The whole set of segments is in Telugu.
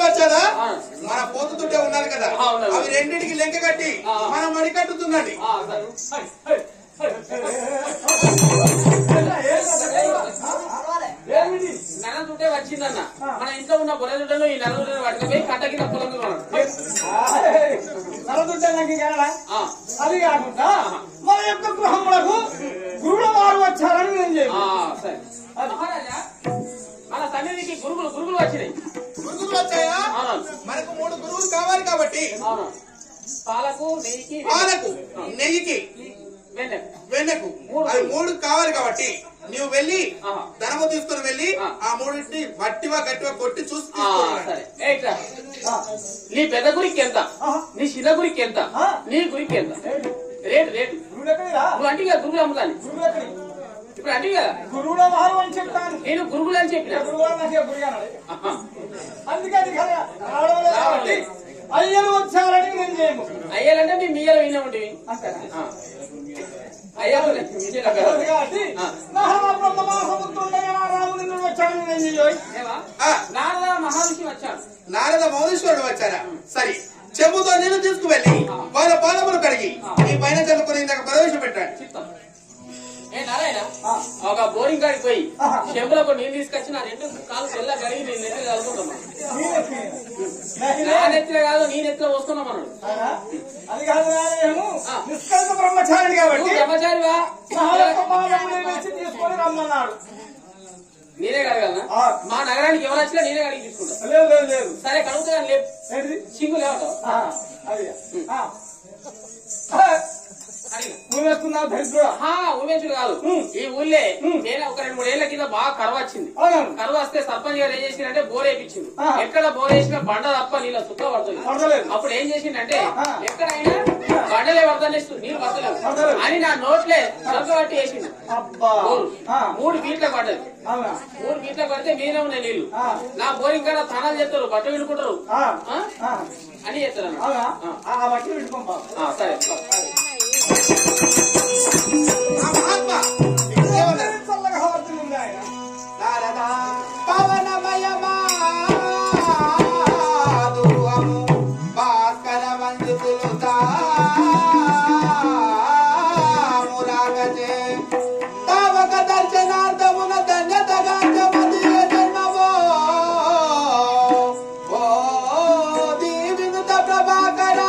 వచ్చారా మన పోతుతుంటే ఉన్నారు కదా అవి రెండింటికి లెంక కట్టి మనం మడి కట్టుతున్నది ననదుంటే వచ్చిందన్న మన ఇంట్లో ఉన్న బొలదుంటను ఈ ననదుంటను పట్టుకుపోయి కట్ట కింద పొలం నరదుంటే అది కాకుండా మన యొక్క గృహములకు గురువుల వారు వచ్చారని నేను చెప్పాను. మహారాజా మన సన్నిధికి గురుగులు వచ్చినాయి. గురుగులు వచ్చాయా? మనకు 3 గురువులు కావాలి కాబట్టి పాలకు నెయ్యికి వెన్నెకు అవి 3 కావాలి కాబట్టి నువ్వు వెళ్ళి ధనము తీసుకుని వెళ్ళి ఆ 3ని గట్టిగా కొట్టి చూసి నీ పెద్ద గురికి ఎంత, నీ చిన్న గురికి ఎంత, నీ గురికి ఎంత రేటు నువ్వు అంటే గురువులు అమ్ముతాను ఇప్పుడు అంటే కదా గురువుల వారు అని చెప్తాను. నేను గురువులు అని చెప్పిన అందుకని అయ్యలు వచ్చారని నేను చేయము. అయ్యాలంటే మీ మీయలు వినే ఉంటుంది నారద మహర్షి వచ్చాడు. నారద మహేశ్వరుడు వచ్చారా? సరే చెంబుతో నీళ్లు తీసుకువెళ్ళి వాళ్ళ పాదములు కడిగి ఈ పైన చల్లుకుని ఇందాక ప్రవేశపెట్టాడు. ఏ నారాయణ ఒక బోరింగ్ కాడికి పోయి చెంబులకు నీళ్ళు తీసుకొచ్చి నా 2 కాలు తెల్ల కడిగి నేను నెత్తిలో కలుగుతున్నాను. నా నెత్తిలో కాదు నీ నెత్తిలో వస్తున్నాం అన్నాడు. అది కాదు నిష్కల్ప బ్రహ్మచారి కాబట్టి బ్రహ్మచారివా తీసుకొని రమ్మన్నాడు. నేనే కడగలనా? మా నగరానికి ఎవరు వచ్చినా నేనే కడిగి తీసుకుంటా. లేదు సరే కడుగుతా లేదు సింగు లేవటం ఊమేస్తున్నావు దరిద్రుడా. ఊమేసుడు కాదు. ఈ ఊళ్ళే నేను ఒక 2-3 ఏళ్ల కింద బాగా కరువు వచ్చింది. కరువు వస్తే సర్పంచ్ గారు ఏం చేసిందంటే బోర్ వేయించింది. ఎక్కడ బోర్ వేసినా బండ తప్ప నీళ్ళ సుక్క పడుతుంది. అప్పుడు ఏం చేసిందంటే ఎక్కడైనా బండలే పడతానే నీళ్ళు పడతలేవు అని నా నోట్లే సొక్క పట్టి వేసింది. 3 ఫీట్ల పడ్డది. 3 ఫీట్ల పడితే మీరే ఉన్నాయి నీళ్లు. నా బోరింగ్ కాడ స్నానాలు చేస్తారు, బట్ట విడుకుంటారు అని చెప్తారు. సరే పవనమయమా భాస్కర వందితులు తామురాగజే తావక దర్శనార్థమున ధన్యతగా జన్మవో ఓ దీవినుత ప్రభాకర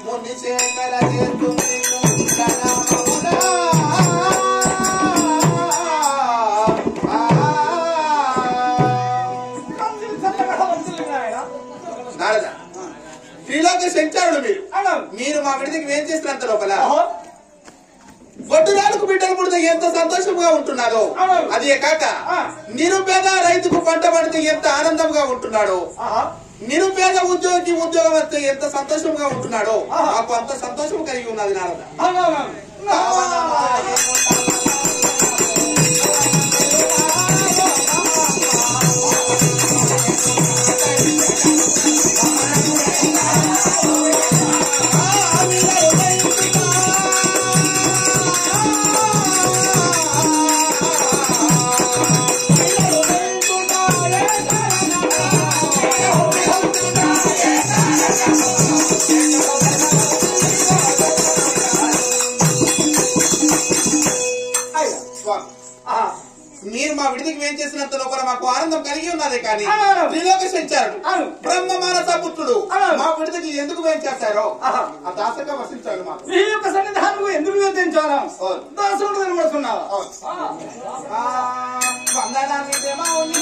మునిశేఖర శంకరుడు మీరు మా విడిదికి ఏం చేసినంత లోపల గొడ్డురాలకు బిడ్డలు పుడితే ఎంత సంతోషంగా ఉంటున్నారో అదే కాక నిరుపేద రైతుకు పంట పడితే ఎంత ఆనందంగా ఉంటున్నాడో, నిరుపేద ఉద్యోగి ఉద్యోగం వస్తే ఎంత సంతోషంగా ఉంటున్నాడో మాకు అంత సంతోషం కలిగి ఉన్నది నారద. మీరు మా విడిదికి ఏం చేసినంత లోపల మాకు ఆనందం కలిగి ఉన్నదే కానీ అవును. త్రిలోక సంచారుడు అవును. బ్రహ్మ మానస పుత్రుడు అవును. మా విడిదికి ఎందుకు ఏం చేశారో ఆహా. ఆ దాసగా వసించాడు మాకు. నీ యొక్క సన్నిధానం ఎందుకు వేధించాలా అవును. దాసుడు కనబడుతున్నావా అవును. వందనామిదే మౌని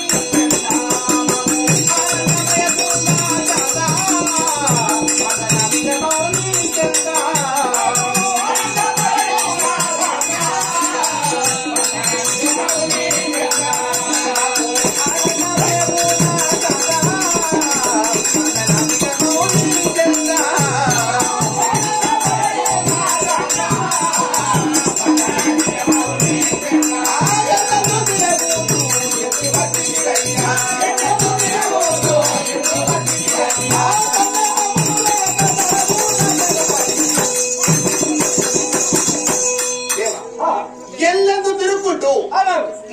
ఎల్లెందు తిరుగుకుంటూ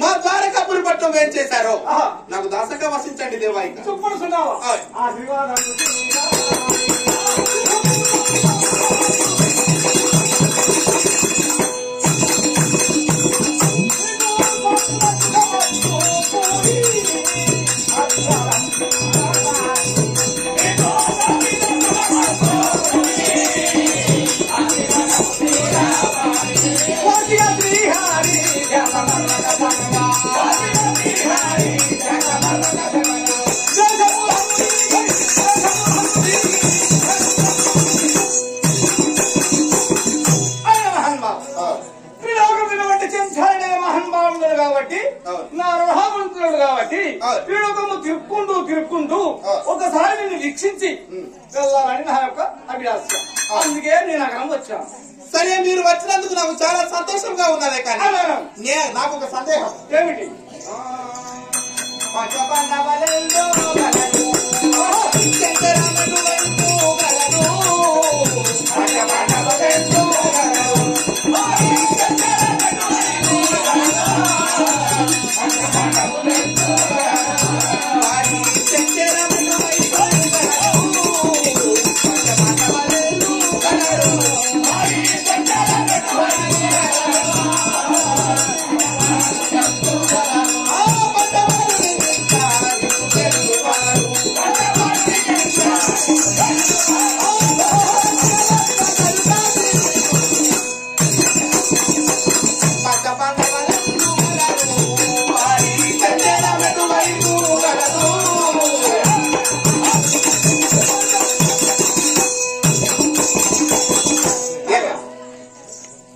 మా ద్వారకాపురి పట్నం ఏం చేశారో నాకు దాసగా వసించండి దేవా. ఇంకా చెప్పడుతున్నావా అవును. ఆశీర్వాదాలు కాబట్టి నా రహామంతుడు కాబట్టి క్రీడకము తిరుక్కుంటూ ఒకసారి నేను వీక్షించి వెళ్ళాలని నా యొక్క అభిలాష. అందుకే నేను అక్కడ వచ్చాను. సరే, మీరు వచ్చినందుకు నాకు చాలా సంతోషంగా ఉన్నదే కానీ నాకు ఒక సందేహం. ఏమిటి?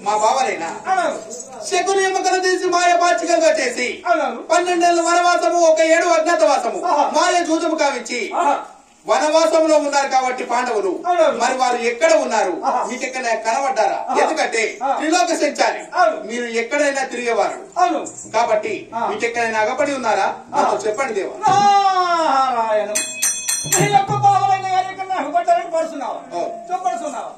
మా బావలేనా శకుని ఎమ్మకలు తీసి మాయ బాచికలుగా చేసి 12 ఏళ్ళ వనవాసము, 1 ఏడు అజ్ఞాతవాసము, మాయ జూజము కావించి వనవాసంలో ఉన్నారు కాబట్టి పాండవులు. మరి వారు ఎక్కడ ఉన్నారు? మీకు ఎక్కడ కనబడ్డారా? ఎందుకంటే త్రిలోక సంచారి, మీరు ఎక్కడైనా తిరిగేవారు కాబట్టి మీకు ఎక్కడైనా అగపడి ఉన్నారా? నాకు చెప్పండి దేవా. నారాయణం. నీ యొక్క బావలైన గారి యొక్క నాకు పడ్డారని పడుతున్నావా? చెప్పడుతున్నావా?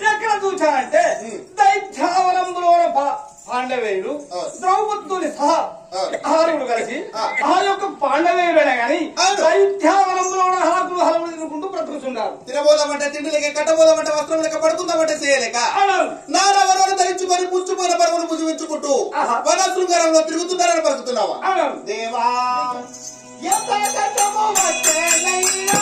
ఎక్కడ చూచానంటే దైత్యావనంలో పాండవేయుడు ద్రౌపదుని సహా ఆరుగురు కలిసి ఆ యొక్క పాండవేయుడైనా గాని దైత్యావనంలో హలకులు హలములు తినుకుంటూ బ్రతుకుతున్నారు. తినబోదామంటే తిండిలేక, కట్టబోదామంటే వస్త్రం లేక, పడుకుందామంటే చేయలేక నానవరాలు ధరించుకొని పుచ్చుకున్న పరువులు పుజించుకుంటూ వన శృంగారంలో తిరుగుతున్నారని పలుకుతున్నావా? దేవా ఎంత కష్టమో వచ్చేనయ్యా.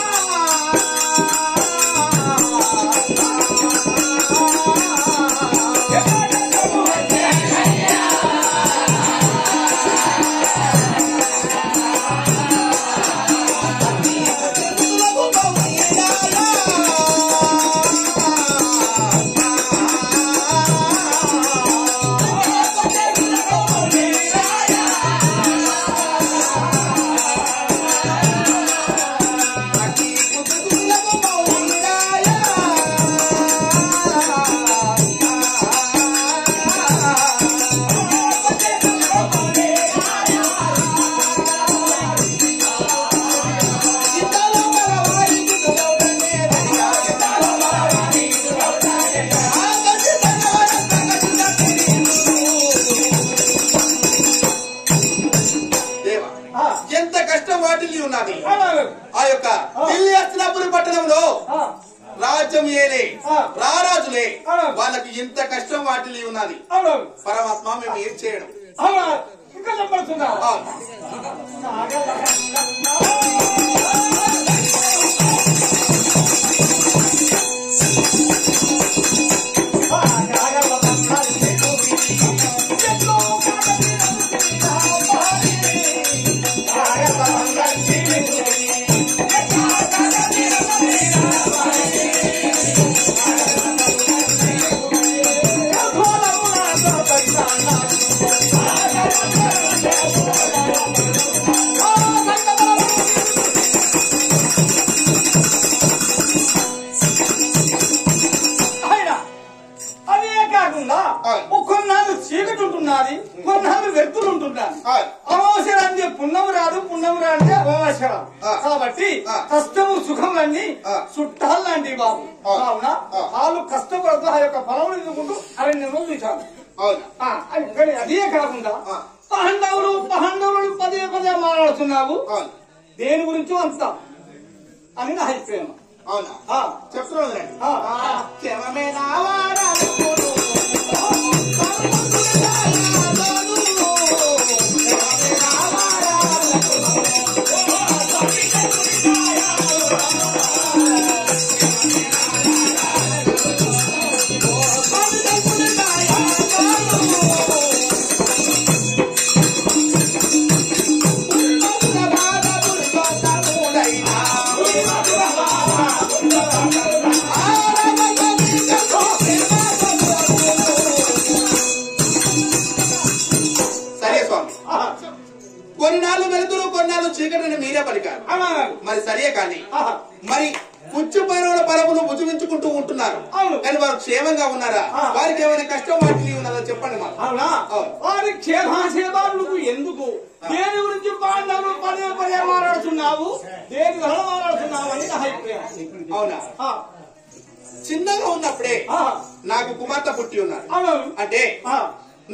ఎంత కష్టం వాటిల్లి ఉన్నది. ఆ యొక్క ఢిల్లీ హస్తినాపురి పట్టణంలో రాజ్యం ఏలే రారాజులే వాళ్ళకి ఇంత కష్టం వాటిల్లి ఉన్నది. పరమాత్మ మేము ఏం చేయడం ఇంకా చెప్పడుతున్నా కొన్నాళ్ళు చీకటి ఉంటున్నది, కొన్నాళ్ళు వ్యక్తులు ఉంటున్నారు. అమావాస్య అంటే పుణ్యం రాదు, పుణ్యం రాంటే అమావాస్య రాదు. కాబట్టి కష్టము సుఖములన్నీ చుట్టాలు లాంటివి బాబు. కావున వాళ్ళు కష్టపడుతూ ఆ యొక్క ఫలం ఎదుర్కొంటూ అరణ్యంలో చూశాను. అదే కాకుండా పాండవులు పదే పదే మాట్లాడుతున్నావు దేని గురించో అంతా అని నా అభిప్రాయం. అవునా చెప్తున్నాను. కొన్నాళ్ళు వెలుతురు కొన్నాళ్ళు చీకటిని మీరే పలికారు. మరి సరే కానీ మరి పుచ్చిపోయిన పరములు భుజించుకుంటూ ఉంటున్నారు కానీ వారు క్షేమంగా ఉన్నారా? వారికి ఏమైనా కష్టం వాటిని ఉన్నదో చెప్పండి మాకు. వారి క్షేమాక్షేమాలు ఎందుకు దేని గురించి పాండవులు పదే పదే మాట్లాడుతున్నావు, దేని వల్ల మాట్లాడుతున్నావు అని నా అభిప్రాయం. అవునా? చిన్నగా ఉన్నప్పుడే నాకు కుమార్తె పుట్టి ఉన్నారు. అంటే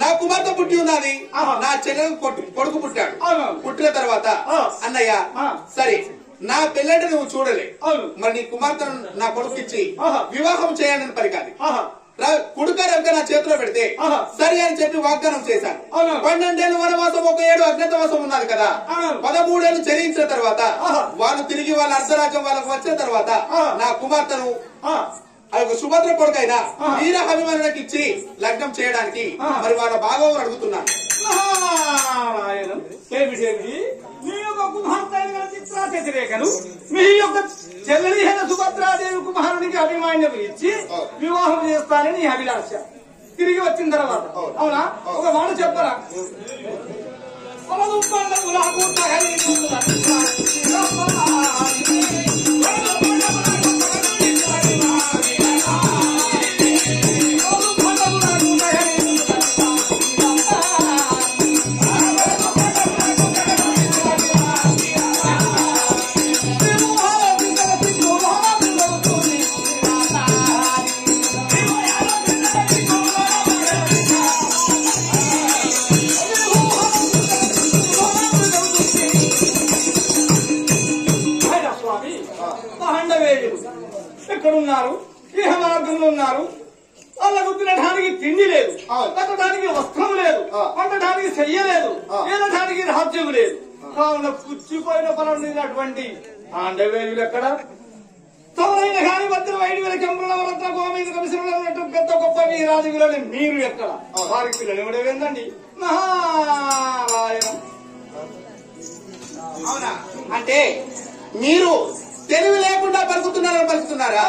నా కుమార్తె పుట్టి ఉన్నది, నా చెల్లెలు కొడుకు పుట్టాడు. పుట్టిన తర్వాత అన్నయ్య సరే నా పెళ్ళంటే నువ్వు చూడలే, మరి నీ కుమార్తెను నా కొడుకు ఇచ్చి వివాహం చేయాలని పలికాలి. కుడుకరక నా చేతిలో పెడితే సరి అని చెప్పి వాగ్దానం చేశాను. 12 ఏళ్ళు వనవాసం, 1 ఏడు అజ్ఞాతవాసం ఉన్నది కదా. 13 ఏళ్ళు చెల్లించిన తర్వాత వాళ్ళు తిరిగి వాళ్ళ అర్ధరాజ్యం వాళ్ళకు వచ్చిన తర్వాత నా కుమార్తెను ఆ యొక్క సుభద్ర కొడుకైనా వీర అభిమానులకు ఇచ్చి లగ్నం చేయడానికి మరి వాళ్ళ భాగం అడుగుతున్నాను. మీ యొక్క కుమార్తె చిత్రాతిరేకను మీ యొక్క చెల్లెలి సుభద్రాదేవి కుమారునికి అభిమాన్యం ఇచ్చి వివాహం చేస్తానని నీ అభిలాష. తిరిగి వచ్చిన తర్వాత అవునా ఒక మాట చెప్పరా? ఎక్కడున్నారు? ఇహ మార్గంలో ఉన్నారు. వాళ్ళకు తినడానికి తిండి లేదు, కట్టడానికి వస్త్రం లేదు, వండటానికి చెయ్యలేదు, ఏదడానికి రాజ్యం లేదు. కావున పుచ్చిపోయిన పొలం లేనటువంటి పాండవేయులు ఎక్కడ? తమరైన కాని మధ్య వైడి వేల కెంపుల రత్న గోమీద కమిషన్లు పెద్ద గొప్ప వీరాజు వీళ్ళని మీరు ఎక్కడ? వారికి పిల్లలు ఇవ్వడమేందండి? నారాయణం. అవునా? అంటే మీరు తెలివి లేకుండా పలుకుతున్నారా?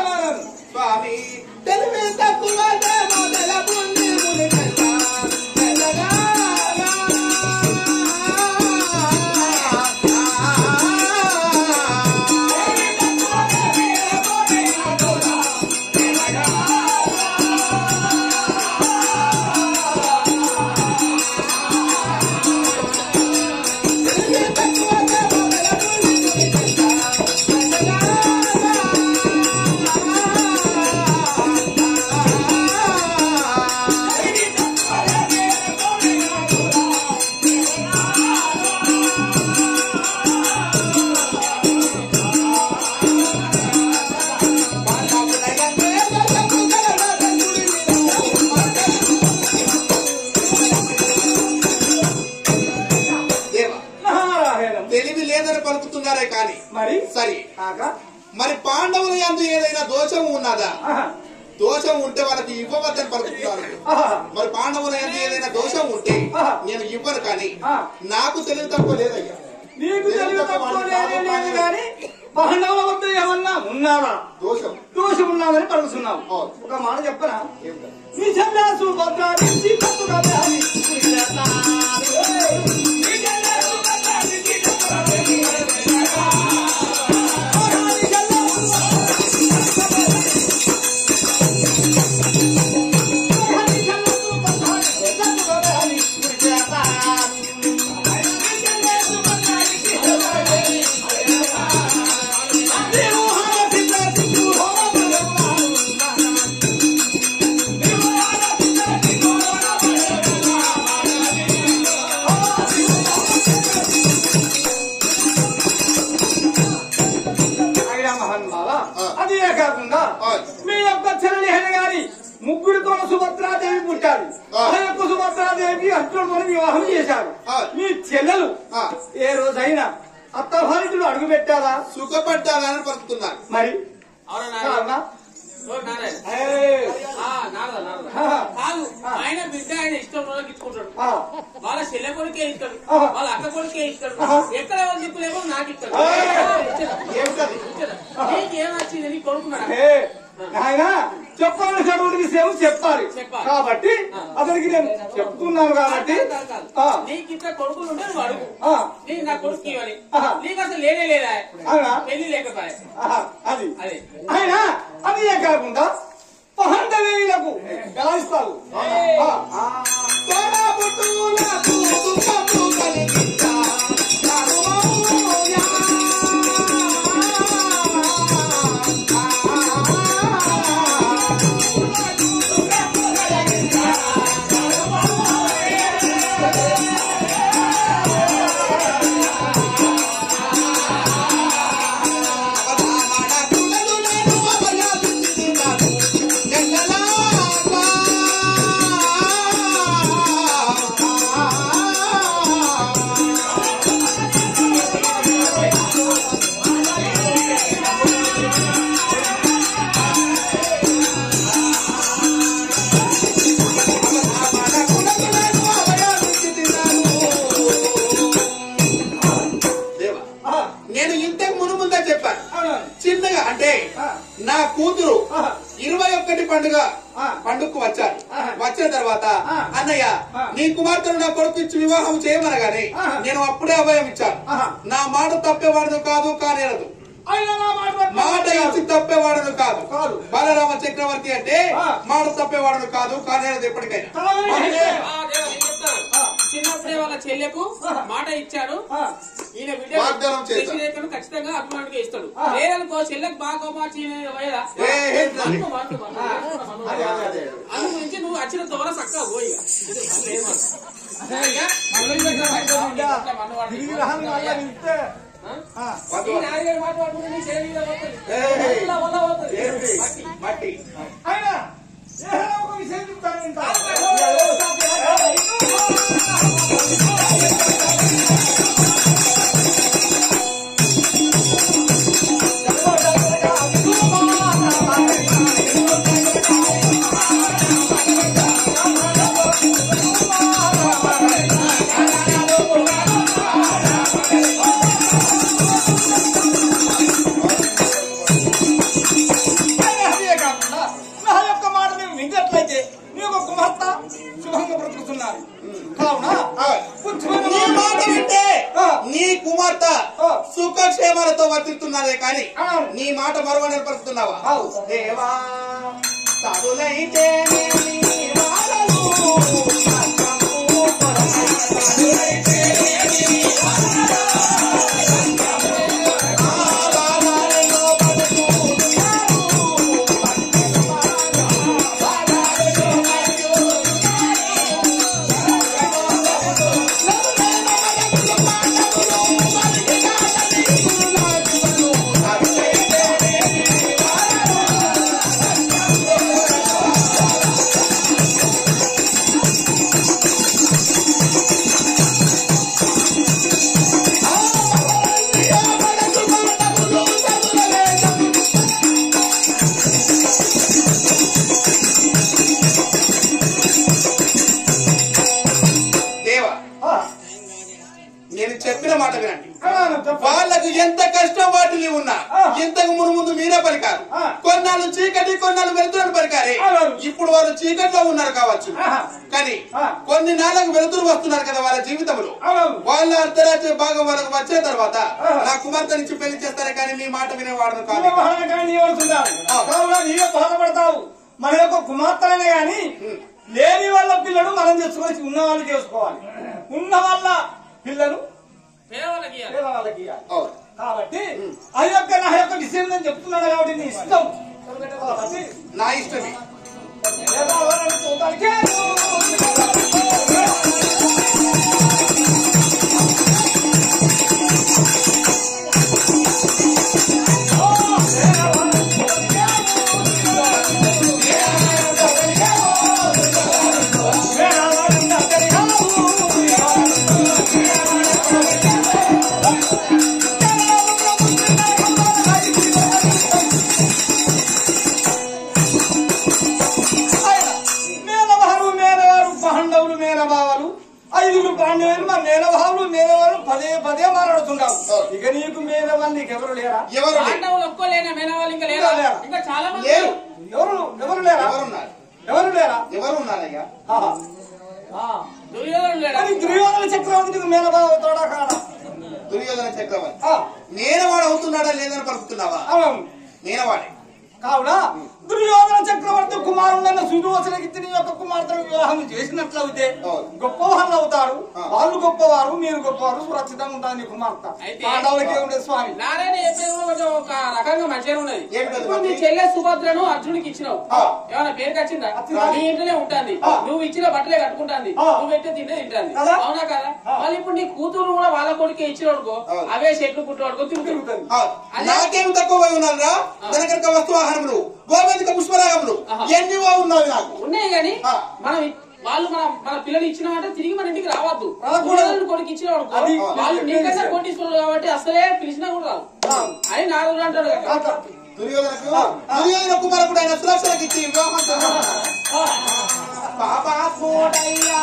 స్వామి తెలివి తక్కువ లేదని పలుకుతున్నారే కాని మరి సరే కాక మరి పాండవుల యందు ఏదైనా దోషం ఉన్నదా? దోషం ఉంటే వాళ్ళకి ఇవ్వవద్దని పలుకుతున్నారు. మరి పాండవుల యందు ఏదైనా దోషం ఉంటే నేను ఇవ్వను, కానీ నాకు తెలివి తక్కువ లేదయ్యా. నీకు తెలివి తక్కువ లేదు కానీ పాండవుల వద్ద ఏమన్నా ఉన్నావా? దోషం ఉన్నామని పలుకుతున్నావు. ఒక మాట చెప్పనా? నిజాసు భద్రాన్ని అదే కాకుండా మీ యొక్క చెల్లి గారి ముగ్గురితో సుభద్రాదేవి పుట్టారు. ఆ యొక్క సుభద్రాదేవి అర్జునుడితో వివాహం చేశారు. మీ చెల్లెలు ఏ రోజైనా అత్తభారితులు అడుగు పెట్టారా? సుఖపడ్డారా అని పలుకుతున్నారు. మరి ఆయన బిడ్డ ఆయన ఇష్టం ఇచ్చుకుంటాడు. వాళ్ళ చెల్లె కొడుకే ఇస్తాడు, వాళ్ళ అక్క కొడుకే ఇస్తాడు. ఎక్కడ ఎవరు దిక్కులేమో నాకు ఇస్తాడు. నీకేం వచ్చింది? నీ కొడుకున్నాడు ఆయన చెప్పాల్సినటువంటి విషయం చెప్పాలి. కాబట్టి అతనికి నేను చెప్తున్నాను. కాబట్టి నీకు ఇట్లా కొడుకులు ఉంటే నువ్వు అడుగు. నీకు నా కొడుకు ఇవ్వాలి. నీకు అసలు లేనే లేదా పెళ్లి లేకపోయా? అది ఆయన అదే కాకుండా పాండవీయులకు ఎలా ఇస్తారు? నా కూతురు 21 పండుగకు వచ్చారు. వచ్చిన తర్వాత అన్నయ్య నీ కుమార్తెను నా కొడుకు ఇచ్చి వివాహం చేయమనగానే నేను అప్పుడే అభయం ఇచ్చాను. నా మాట తప్పేవాడను కాదు, కానేరదు. మాట ఇచ్చి తప్పేవాడను కాదు. బాలరామ చక్రవర్తి అంటే మాట తప్పేవాడను కాదు, కానేరదు ఎప్పటికైనా. చిన్నప్పుడే వాళ్ళ చెల్లెకు మాట ఇచ్చాడు. ఈయన బిడ్డ ఖచ్చితంగా అభిమానుడిగా ఇస్తాడు. లేదనుకో చెల్లెకు బాగా అందు గురించి నువ్వు వచ్చిన తోర చక్కగా పోయి మాట్లాడుకుంటే నీ చెల్లి మీద మట్టి ఒక విషయం చెప్తాను. నీ కుమార్తె సుఖక్షేమాలతో వర్తిస్తున్నదే కానీ నీ మాట మరవని పలుకుతున్నావా? దేవా సాధులైతే వినండి. వాళ్ళకు ఎంత కష్టం వాటిని ఉన్నా ఇంతకు ముందు మీరే పలికారు. కొన్నాళ్ళు చీకటి కొన్నాళ్ళు వెలుతురు పలికారే. ఇప్పుడు వాళ్ళు చీకట్లో ఉన్నారు కావచ్చు, కానీ కొన్ని నాళ్ళకు వెలుతురు వస్తున్నారు కదా వాళ్ళ జీవితంలో. వాళ్ళ అర్ధరాత్రి భాగం వాళ్ళకు వచ్చే తర్వాత నా కుమార్తె నుంచి పెళ్లి చేస్తారే కానీ మీ మాట వినేవాడు కాదు. బాధపడతావు. మన యొక్క కుమార్తెనే గాని లేని వాళ్ళ పిల్లలు మనం తెచ్చుకోవచ్చు, ఉన్న వాళ్ళు చేసుకోవాలి. ఉన్న వాళ్ళ పిల్లలు పేదవాళ్ళకి ఇవ్వాలి. కాబట్టి అది యొక్క నా యొక్క విషయం నేను చెప్తున్నాను కాబట్టి నీ ఇష్టం. నా ఇష్టమే. పదే మాట్లాడుతుంటావు. ఇక నీకు మేనవాళ్ళు నీకెవరు లేరా? ఎవరు ఒక్కలేనా మేనవాళ్ళు? ఇంకా లేరా? ఇంకా చాలా మంది లేరు. ఎవరు లేరా? ఎవరు లేరా? ఎవరు ఉన్నారయ్యా? దుర్యోధన చక్రవర్తికి మేనబావ తోడా కాడా? దుర్యోధన చక్రవర్తి నేనవాడు అవుతున్నాడా లేదని పలుకుతున్నావా? నేనవాడే. కావున దుర్యోధన చక్రవర్తి కుమారుడైన సుదోషణకి నీ యొక్క కుమార్తెను వివాహం చేసినట్లయితే గొప్ప వాళ్ళు అవుతారు. వాళ్ళు గొప్పవారు, మీరు గొప్పవారు, సురక్షితంగా ఉంటారు నీ కుమార్తె. పాండవులకి ఏముండదు స్వామి. నారాయణ చెప్పేది ఒక రకంగా మంచిగా ఉన్నది. ఇప్పుడు నీ చెల్లె సుభద్రను అర్జునుడికి ఇచ్చినావు, ఏమైనా పేరుకి వచ్చిందా? నీ ఇంట్లోనే ఉంటుంది, నువ్వు ఇచ్చిన బట్టలే కట్టుకుంటాంది, నువ్వు పెట్టే తింటే తింటాంది, అవునా కదా? వాళ్ళు ఇప్పుడు నీ కూతురు కూడా వాళ్ళ కొడుకే ఇచ్చినోడుకో అవే చెట్లు పుట్టుకోడుకో తిరుగుతుంది. నాకేం తక్కువ ఉన్నారా? దనకర్క వస్తువాహనములు, గోవేదిక పుష్పరాగములు ఎన్నివో ఉన్నాయి నాకు. ఉన్నాయి కానీ మనం వాళ్ళు మన పిల్లలు ఇచ్చినామంటే తిరిగి మన ఇంటికి రావద్దు. కొడుకు ఇచ్చినాడు వాళ్ళు నీకన్నా కోటీశ్వరులు కాబట్టి అసలే పిలిచినా కూడా రాదు అని నాలుగు అంటాడు. దుర్యోధన కుమారుడు ఆయన సురక్షణకి ఇచ్చి వివాహం బాబా కోడయ్యా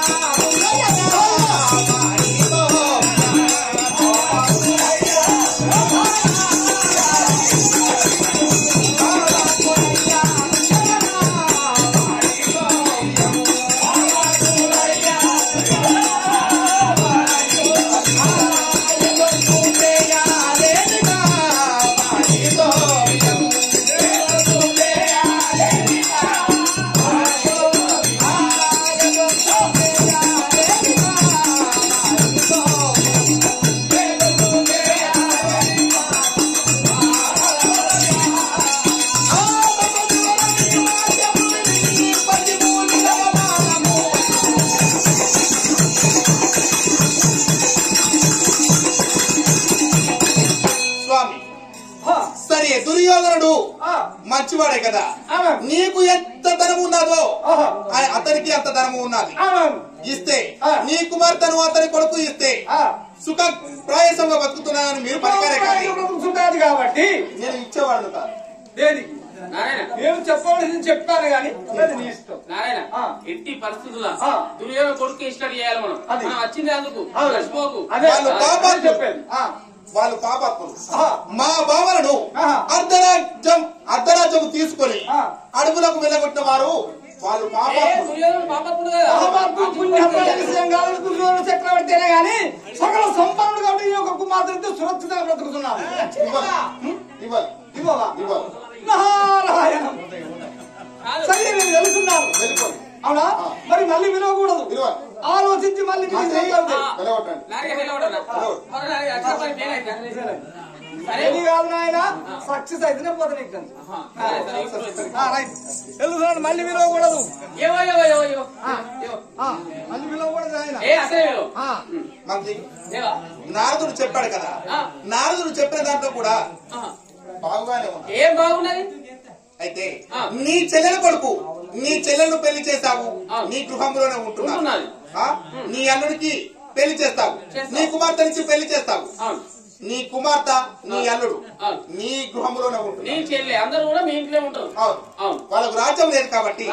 దుర్యోధనుడు మంచివాడే కదా, నీకు ఎంత ధనము ఉన్నదో అతనికి అంత ధనము ఉన్నది. ఇస్తే నీ కుమార్తెను అతని కొడుకు ఇస్తే సుఖ ప్రయాసంగా బతుకుతున్నానని మీరు పలికారే కానీ కాబట్టి నేను ఇచ్చేవాడు కాదు. దేనికి నేను చెప్పవలసింది చెప్పాను కానీ నారాయణ ఎట్టి పరిస్థితుల్లో దుర్యోధన కొడుకు ఇష్టం చేయాలి. మనం వచ్చింది అందుకు చెప్పేది. వాళ్ళు పాపాత్ములు. మా బావలను అర్ధరాజ్యం తీసుకొని అడుగులకు వెళ్ళగొట్టిన వారు వాళ్ళు చక్రవర్తినే గాని సకల సంపన్నుడు కాబట్టి ఈ యొక్క కుమార్తెతో సురక్షితంగా బ్రతుకుతున్నాను. నారాయణం సరే నేను వెళ్తున్నాను. అవునా? మరి మళ్ళీ విలువకూడదు, ఆలోచించి మళ్ళీ కాదు నాయన సక్సెస్ అయితేనే పోతే వెళ్తున్నాడు. మళ్ళీ విలువకూడదు, మళ్ళీ విలువకూడదు ఆయన. నారదుడు చెప్పాడు కదా, నారదుడు చెప్పిన దాంట్లో కూడా బాగుగానే ఉంది. ఏం బాగున్నది? అయితే నీ చెల్లెల కొడుకు నీ చెల్లెలను పెళ్లి చేస్తావు, నీ గృహంలోనే ఉంటున్నావు. నీ అల్లుడికి పెళ్లి చేస్తావు, నీ కుమార్తె నుంచి పెళ్లి చేస్తావు. నీ కుమార్తె నీ అల్లుడు నీ గృహంలోనే ఉంటుంది. నీ చెల్లె అందరూ కూడా మీ ఇంట్లో ఉంటారు. వాళ్ళకు రాజ్యం లేదు కాబట్టి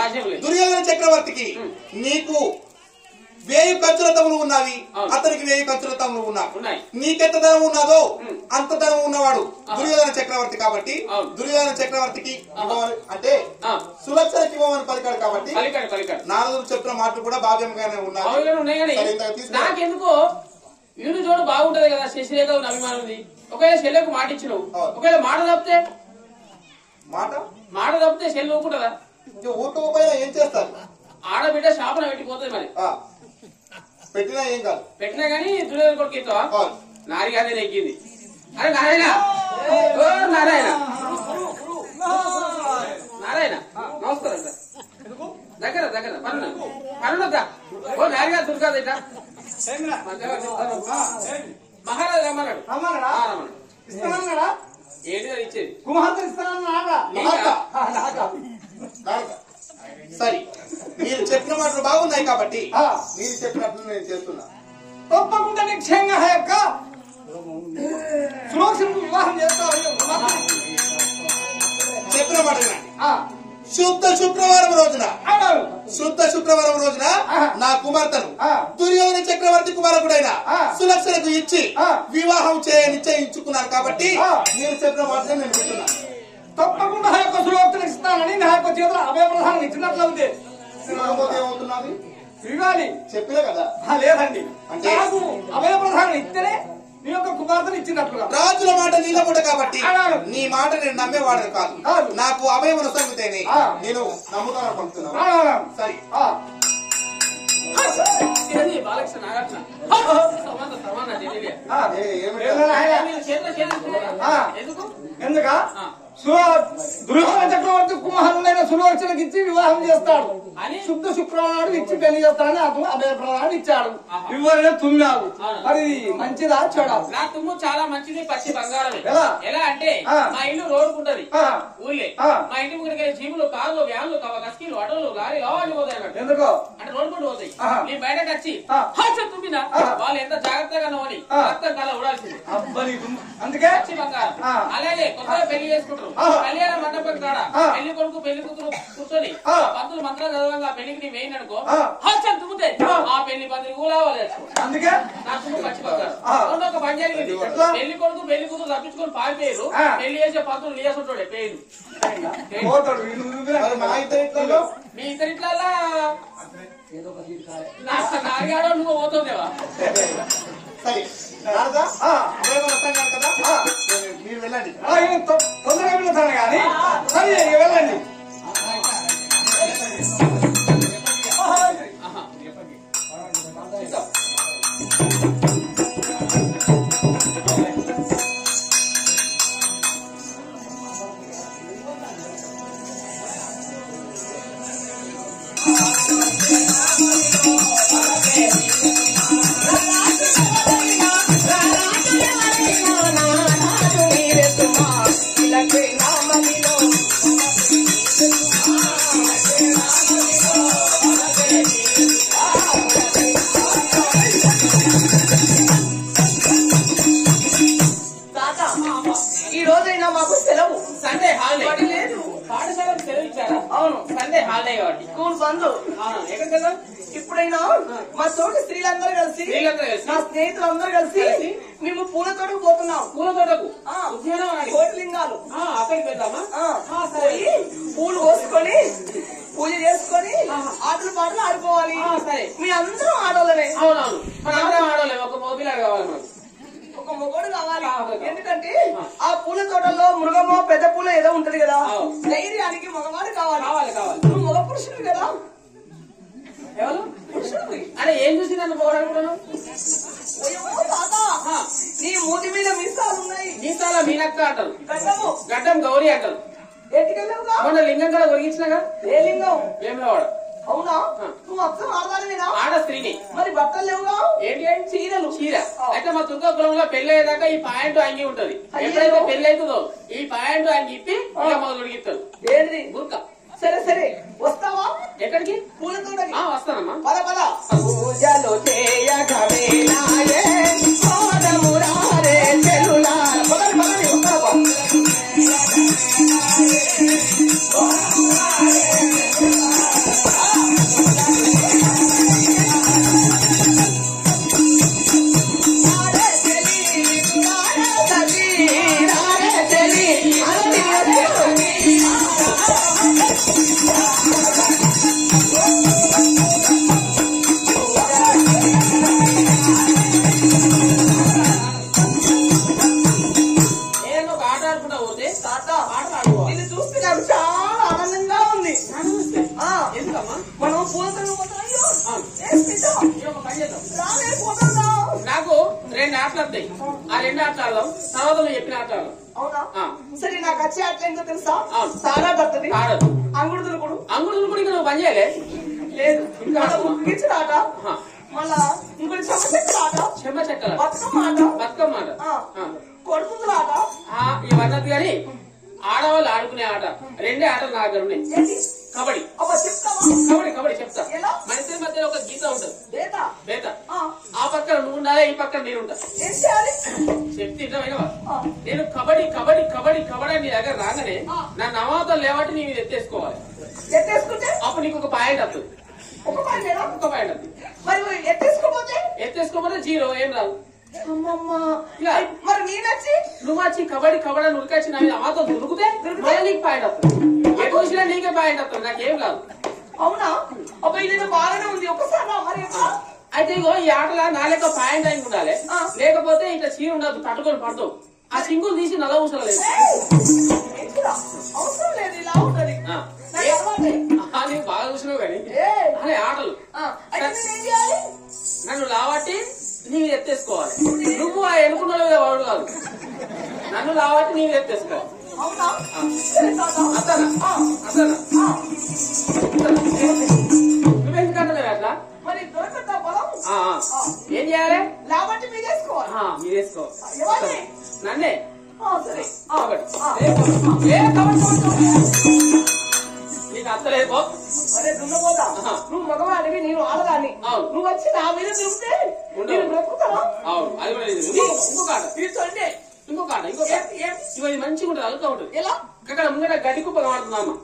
దుర్యోధన చక్రవర్తికి నీకు 1000 కంచుల తమ్ములు ఉన్నవి, అతనికి 1000 కంచుల తమ్ములు ఉన్నాయి. నీకెంత ధనం ఉన్నదో అంత ధనం ఉన్నవాడు దుర్యోధన చక్రవర్తి కాబట్టి దుర్యోధన చక్రవర్తికి అంటే సులక్షణకి ఇవ్వమని పలికాడు కాబట్టి నారదుడు చెప్పిన మాటలు కూడా భావ్యంగానే ఉన్నాయి. నాకెందుకో వీడు చూడు బాగుంటది కదా, శశిరేఖ అభిమానం ఉంది. ఒకవేళ శల్యకు మాట ఇచ్చినావు, ఒకవేళ మాట తప్పితే శల్య ఊకుంటదా? ఊరుకోకపోయినా ఏం చేస్తారు? ఆడబిడ్డ శాపన పెట్టిపోతుంది. మరి పెట్టినా ఏం కాదు, పెట్టినా గానీ దుర్యోధన కొడుకు ఇస్తావా? నారిగానే నెగ్గింది. అరే నారాయణ, నారాయణ నారాయణ నమస్కారం సార్. దగ్గర దగ్గర పనులొద్దా? ఓ నారిగా దుర్గాద ఇట్లా మహారాజు రమ్మన్నాడు. ఏంటి ఇచ్చేది? కుమార్తె ఇస్తానన్నాడా? సరే, మీరు చెప్పిన మాటలు బాగున్నాయి కాబట్టి మీరు చెప్పినట్లు నేను చేస్తున్నా. తప్పకుండా నిశ్చయంగా యొక్క సులోచనకు వివాహం చేస్తావు. చెప్పిన మాట శుద్ధ శుక్రవారం రోజున నా కుమార్తెను దుర్యోధన చక్రవర్తి కుమారకుడైన సులక్షణకు ఇచ్చి వివాహం నిశ్చయించుకున్నాను కాబట్టి మీరు చెప్పిన మాట నేను వింటున్నా. తప్పకుండా ఆ యొక్క సులోచన ఇస్తానని నా యొక్క చేతులు అభయప్రధానం ఇచ్చినట్లు ఉంది. ఏమవుతున్నది? ఇవ్వాలి చెప్పినా కదా? లేదండి, అంటే నాకు అభయప్రధానం ఇస్తేనే నీ యొక్క కుమార్తెను ఇచ్చినట్లుగా. రాజుల మాట నీలబుట కాబట్టి నీ మాట నేను నమ్మేవాడని కాదు. నాకు అభయమును సంగితేనే నేను నమ్ముతాను పంపుతున్నాను. సరే, బాలకృష్ణ నాగార్జున ఎందుక దుర్యోధన చక్రవర్తి కుమారుడైన సులోచనకి ఇచ్చి వివాహం చేస్తాడు. శుద్ధ శుక్రవారం ఇచ్చి పెళ్లి చేస్తాడని అతను అభయప్రదాన్ని ఇచ్చాడు. ఇవ్వనే తుమ్మావు. మరి మంచిదా చెడా? నా తుమ్ము చాలా మంచిది, పచ్చి బంగారమే. ఎలా అంటే మా ఇల్లు రోడ్డుకుంటది ఊళ్ళే. మా ఇంటి ముందుకి జీవులు, కార్లు, వ్యాన్లు, కస్కీలు, అడవులు, లారీ అవన్నీ పోతాయి అన్నట్టు. ఎందుకో అంటే రోడ్డు పోతాయి. నేను బయటకు వచ్చి తుమ్మినా వాళ్ళు ఎంత జాగ్రత్తగా నవ్వని రక్తం కళ ఊడాల్సింది. అందుకే పచ్చి బంగారం. అలాగే కొత్తగా పెళ్లి చేసుకుంటారు. కళ్యాణ మండపం కాడ పెళ్లి కొడుకు పెళ్లి కూతురు కూర్చొని పంతులు మంత్రాలు చదవంగా పెళ్లికి నీ వేయిన అనుకో తుమ్ముతాయి. ఆ పెళ్లి పందిరి కూలావాలి. అందుకే నా తుమ్ము పచ్చి బంగారం. ఒక పని జరిగింది. పెళ్లి కొడుకు పెళ్లి కూతురు తప్పించుకొని పారిపోయారు. పెళ్లి చేసే పంతులు నీసుంటాడే పేరు. మీ ఇద్దరిట్లా నాగాడో నువ్వు పోతుందేవా? సరే మీరు వెళ్ళండి. తొందరగా వెళ్తాను కానీ సరే వెళ్ళండి. ఈ రోజైనా మాకు సెలవు. సండే హాలిడే లేదు. పాఠశాలకు సెలవు ఇచ్చారా? అవును, సండే హాలిడే కాబట్టి స్కూల్ బంద్. ఎక్కడికి వెళ్దాం? ఇప్పుడైనా మా తోటి స్త్రీలందరూ కలిసి మా స్నేహితులందరూ కలిసి మేము పూల తోటకు పోతున్నాం. పూల తోటకు కోటిలింగాలు అక్కడికి వెళ్దామా? పోయి పూలు కోసుకొని పూజ చేసుకొని ఆటలు పాటలు ఆడుకోవాలి. సరే, మీ అందరం ఆడోళ్ళనే. అవునవును, అందరం ఆడోళ్ళే. ఒక మోపిలాడు కావాలి మనకు, ఒక మొగోడు కావాలి. ఎందుకంటే ఆ పూల తోటలో మృగమో పెద్ద పూల ఏదో ఉంటది కదా, ధైర్యానికి మగవాడు కావాలి. నువ్వు మగ పురుషుడు కదా. ఎవరు అరే ఏం చూసి నన్ను పోగొట్టుకున్నాను? నీ మూతి మీద మీసాలు ఉన్నాయి. మీసాల మీనక్క అంటారు, గడ్డము గడ్డం గౌరీ అంటారు. ఎట్టుకెళ్ళావుగా? మొన్న లింగం కూడా ఒరిగించినాగా. ఏ లింగం? వేములవాడ. అవునా? నువ్వు అర్థం ఆడదానివేనా? ఆడ స్త్రీని. మరి బట్టలు లేవుగా? ఏంటి? చీరలు. చీర అయితే మా తుర్క కులంలో పెళ్లి అయ్యేదాకా ఈ ప్యాంటు అంగి ఉంటది. ఎప్పుడైతే పెళ్లి అవుతుందో ఈ ప్యాంటు అంగి ఇప్పి ఇలా మొదలు ఉడిగిస్తారు. ఏంటి? బుర్క. సరే సరే, వస్తావా? ఎక్కడికి? పూల తోటకి. వస్తానమ్మా. పద పద. పూజలు చేయగవేలాయే కోదమురారే చెలులా. పదండి పదండి, వస్తావా? మనం పూలతో పోతాం. అయ్యో రాలే పోతాం. నాకు 2 ఆటలు వస్తాయి. ఆ 2 ఆటలు ఆడదాం. తర్వాత నువ్వు చెప్పిన ఆటలు ఆడదాం. అవునా? సరే, నాకు వచ్చే ఆటలు ఏంటో తెలుసా? అవును. సారా దత్తది, ఆడదు. అంగుడు దులుకుడు. అంగుడు కూడా ఇంకా నువ్వు పని చేయలే. లేదు, ఇంకా ముగ్గించిన ఆట, మళ్ళా ఇంకోటి చెమ్మ ఆట, చెమ్మ చెక్కల, బతుకమ్మ ఆట, బతుకమ్మ ఆట, కొడుకుందుల ఆట. ఇవన్నది కానీ ఆడవాళ్ళు ఆడుకునే ఆట 2 ఆటలు నా దగ్గర ఉన్నాయి. కబడ్డీ. కబడ్డీ కబడ్డీ చెప్తా. మన ఇద్దరి మధ్యలో ఒక గీత ఉంటుంది. బేత. ఆ పక్కన నువ్వు ఉండాలి, ఈ పక్కన నేను ఉంటా. చెప్తే ఇష్టమైనవా? నేను కబడ్డీ కబడ్డీ కబడ్డీ కబడ్డీ నీ దగ్గర రాగానే నా నవాతలు లేవాటి నీ మీద ఎత్తేసుకోవాలి. అప్పుడు నీకు ఒక పాయింట్ వస్తుంది. ఒక పాయింట్ వస్తుంది. ఎత్తేసుకోకపోతే 0, ఏం రాదు. మరి నేనొచ్చి నువ్వు వచ్చి కబడ్డీ కబడ్డీ ఉరికొచ్చి నా మీద అమాతో దొరికితే మళ్ళీ నీకు పాయింట్ వస్తుంది. ఎటు వచ్చినా నీకే పాయింట్ వస్తుంది, నాకేం కాదు. అవునా? అబ్బాయి ఇది బాగానే ఉంది. ఒకసారి మరి అయితే ఇగో ఈ ఆటలా నా లెక్క పాయింట్ అయి ఉండాలి. లేకపోతే ఇట్లా చీర ఉండదు, తట్టుకొని పడతావు. ఆ సింగులు తీసి నల్ల ఊసలు లేదు. అవసరం లేదు, ఇలా ఉంటది. నీకు బాగా చూసినావు కానీ అదే ఆటలు. నన్ను లావట్టి నీవు ఎత్తేసుకోవాలి. నువ్వు ఆ ఎనుకున్న వాడు కాదు. నన్ను లావట్టి నీవు ఎత్తేసుకోవాలి. నువ్వెందుకంటే అట్లా మరి దొరకదా పొలం? ఏం చేయాలి? లావట్టి మీరేసుకోవాలి. మీరేసుకోవాలి. నన్నే సరే. నీకు అత్తలేదు. అరే దున్నపోతా, నువ్వు మగవాడివి, నేను ఆడదాన్ని. నువ్వు వచ్చి నా మీద తిరిగితే బ్రతుకుతావా? అవును, అది కూడా ఇంకొక ఆట. తీర్చండి. ఇంకొక ఆట. ఇవన్నీ మంచిగా ఉంటుంది, అలుగా ఉంటుంది. ఎలా? అక్కడ ముందర గడ్డి కుప్ప కడుతున్నామా?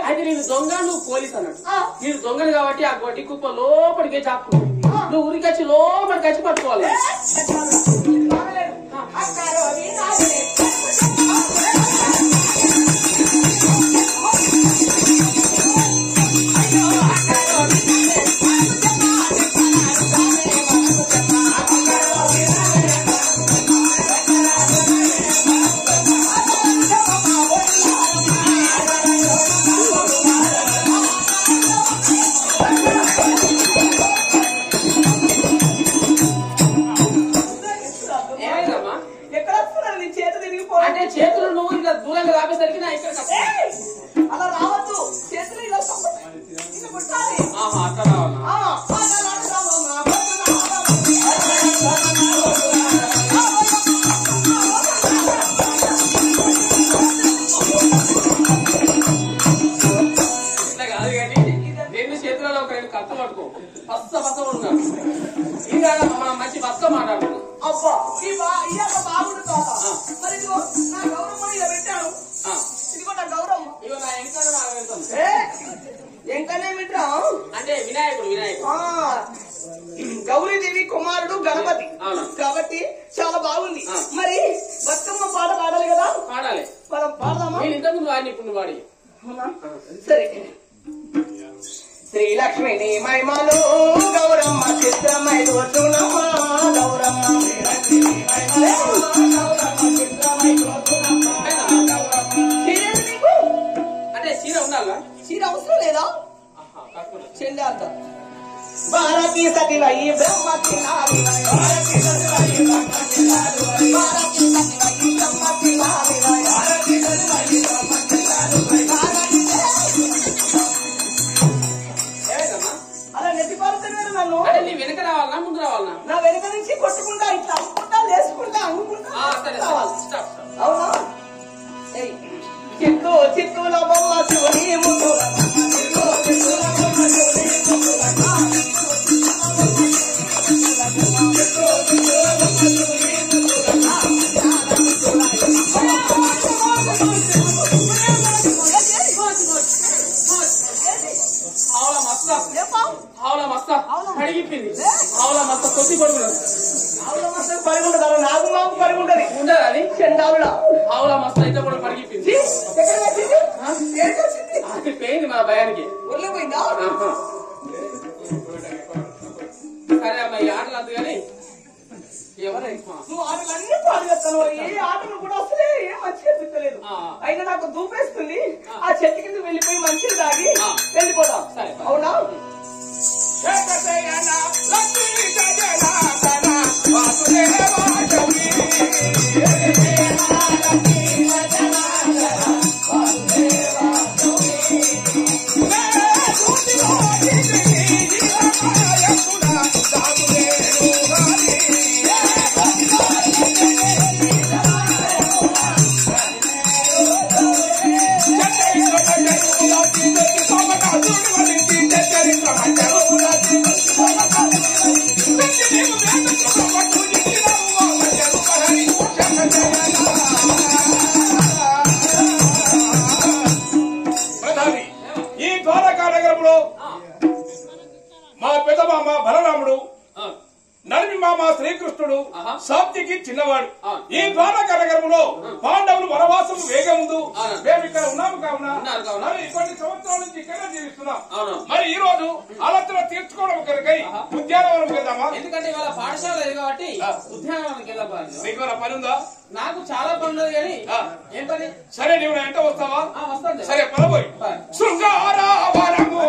అయితే నేను దొంగ, నువ్వు పోలీస్ అన్నట్టు. నేను దొంగను కాబట్టి ఆ గడ్డి కుప్ప లోపలికే చాపు. నువ్వు ఊరికొచ్చి లోపలికి వచ్చి పట్టుకోవాలి. అంటే చేతులు నువ్వు ఇలా దూరంగా రాపేసరికి నా ఇక్కడ అలా రావద్దు. చేతులు ఇలా పుట్టాలి. అట్లా రావాలి. ఇట్లా కాదు కానీ 2 చేతులలో ఒక 2 కత్త పట్టుకో. పచ్చ ఉన్నాడు. ఇంకా మనం మంచి బతుక మాట్లాడుతున్నాం. అబ్బా ఇయ్యాక బాగుండు తాత. మరి ఇదిగో నా గౌరమ్మ ఇలా పెట్టాను. ఇదిగో నా గౌరమ్మ. ఇగో నా ఎంకన్నా నాకు వెళ్తాను. ఎంకనే మిట్రా అంటే వినాయకుడు. గౌరీదేవి కుమారుడు గణపతి కాబట్టి చాలా బాగుంది. మరి బతుకమ్మ పాట పాడాలి కదా? పాడాలి. మనం పాడదామా? నేను ఇంతకుముందు వాడిని, ఇప్పుడు నువ్వు వాడి. సరే. శ్రీలక్ష్మిని మహిమలు గౌరమ్మ చిత్రమై చూనమ్మా గౌరమ్మ. అంటే చీర ఉండాలా? చీర అవసరం లేదా? చెందాత భారతీ సతివై బ్రహ్మతి అలా నెట్టి పారుతున్నాడు నన్ను. అంటే నీ వెనక రావాలన్నా ముందు రావాలన్నా? నా వెనక నుంచి కొట్టుకుంటా, ఇట్లా అమ్ముకుంటా, లేసుకుంటా, అమ్ముకుంటా. అవునా? చిత్తూ చిత్తూల బొమ్మ శివుని ముందు అడిగిపోయింది. ఆవుల మస్త కొద్ది పడుకున్నాడు. ఆవుల మస్త పరుగుంటది, అలా నాగు మాకు పరుగుంటది. ఉండదు అది చెండావుల ఆవుల మస్త అయితే కూడా పడిగిపోయింది. అది పోయింది మన భయానికి. ఒళ్ళిపోయిందా? సరే అమ్మ, ఈ ఆటలు వద్దు కానీ ఎవరైనా నువ్వు ఆటలన్నీ పాడు చెప్తాను ఈ ఆటలు కూడా అసలే ఏం మంచిగా అనిపించలేదు. అయినా నాకు దూపేస్తుంది. ఆ చెట్టు కింద వెళ్ళిపోయి మంచిగా తాగి వెళ్ళిపోదాం. అవునా? ఈ ద్వారకా నగరంలో మా పెదమామ బలరాముడు, నడిమి మామ శ్రీకృష్ణుడు, సాత్యకి చిన్నవాడు. ఈ ద్వారకా నగరంలో పాండవులు వనవాసం వేగముందు మేము ఇక్కడ ఉన్నాము కావున కొన్ని సంవత్సరాల నుంచి ఇక్కడే జీవిస్తున్నాం. మరి ఈ రోజు అలత్తులు తీర్చుకోవడం కొరకై ఉద్యానవనం వెళ్దామా? ఎందుకంటే ఇవాళ పాఠశాల లేదు కాబట్టి ఉద్యానవనానికి వెళ్ళాలి. నీకు పని ఉందా? నాకు చాలా పనులు కానీ ఏం పని? సరే నీవు నా వెంట వస్తావా? వస్తాను. సరే పదపోయి శృంగారవనము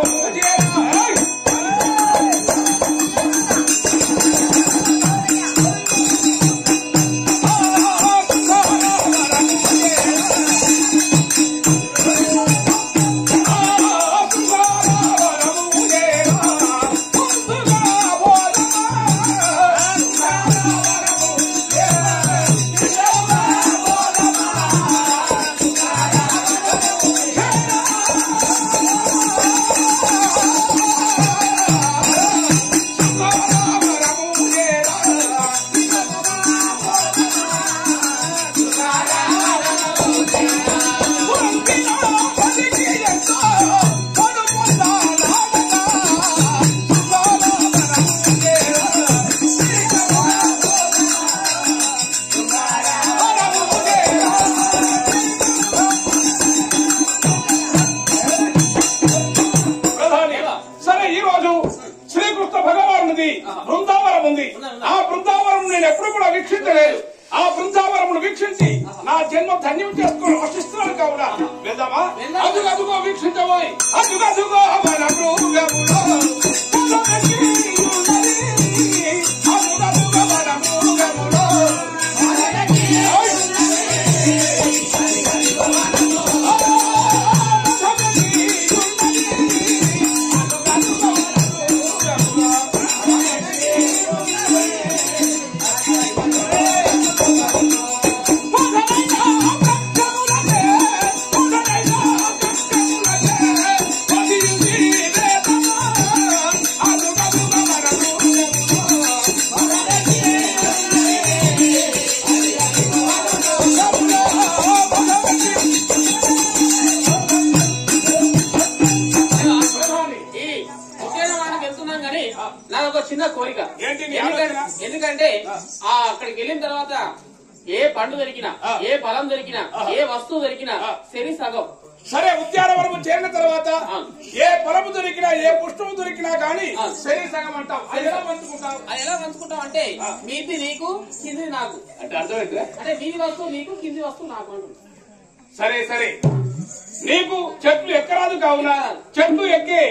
బృందావనం ఉంది. ఆ బృందావనం నేను ఎప్పుడు కూడా వీక్షించలేదు. ఆ బృందావనమును వీక్షించి నా జన్మ ధన్యం చేసుకుని ఆశిస్తున్నాను కావున వెళ్దామా? అదుగదుగో వీక్షించబోయి అదుగదుగో మన మృగములో అదుగదుగో మన మృగములో చిన్న కోరిక. ఎందుకంటే అక్కడికి వెళ్ళిన తర్వాత ఏ పండు దొరికినా, ఏ ఫలం దొరికినా, ఏ వస్తువు దొరికినా సరి సగం. సరే, ఉద్యానవనము చేరిన తర్వాత ఏ ఫలము దొరికినా, ఏ పుష్పము దొరికినా కానీ సరి సగం అంటాం. అది ఎలా పంచుకుంటాం? అది ఎలా పంచుకుంటాం అంటే మీది నీకు, కింది నాకు. అంటే అర్థమైందా? అంటే మీది వస్తువు నీకు, కింది వస్తువు నాకు అంటు. సరే సరే, నీకు చెట్లు ఎక్కరాదు కావున చెట్లు ఎక్కే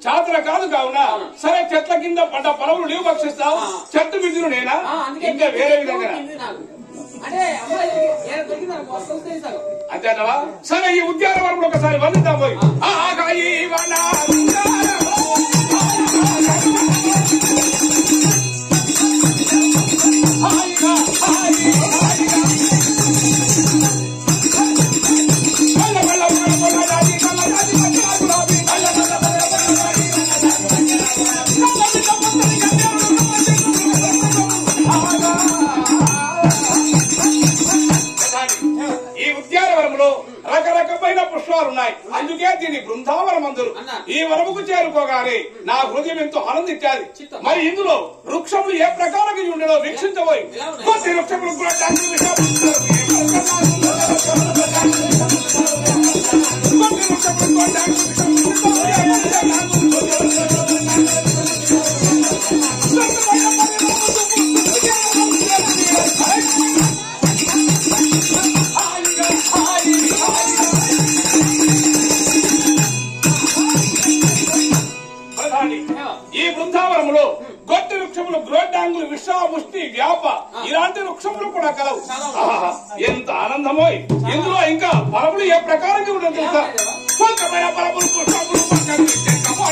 చాతుర కాదు కావున సరే చెట్ల కింద పడ్డ పొలములు నీవు భక్షిస్తావు, చెట్టు మిందులు నేనా? ఇంకా వేరే విధంగా అంతేనవా? సరే, ఈ ఉద్యానవనంలో ఒకసారి వండుతాం పోయి. ఈ ఉద్యానవనంలో రకరకమైన పుష్పాలు ఉన్నాయి. అందుకే దీని బృందావనం అందరు. ఈ వనముకు చేరుకోగానే నా హృదయం ఎంతో ఆనందించాలి. మరి ఇందులో వృక్షములు ఏ ప్రకారంగా ఉండేదో వీక్షించబోయి కొద్ది వృక్షములు కూడా డాంగులు విశ్వాముష్టి వ్యాప ఇలాంటి వృక్షములు కూడా కలవు. ఎంత ఆనందమో! ఇందులో ఇంకా బలములు ఏ ప్రకారంగా ఉండదు తెలుసా? స్వల్పమైన బలములు పుష్పములు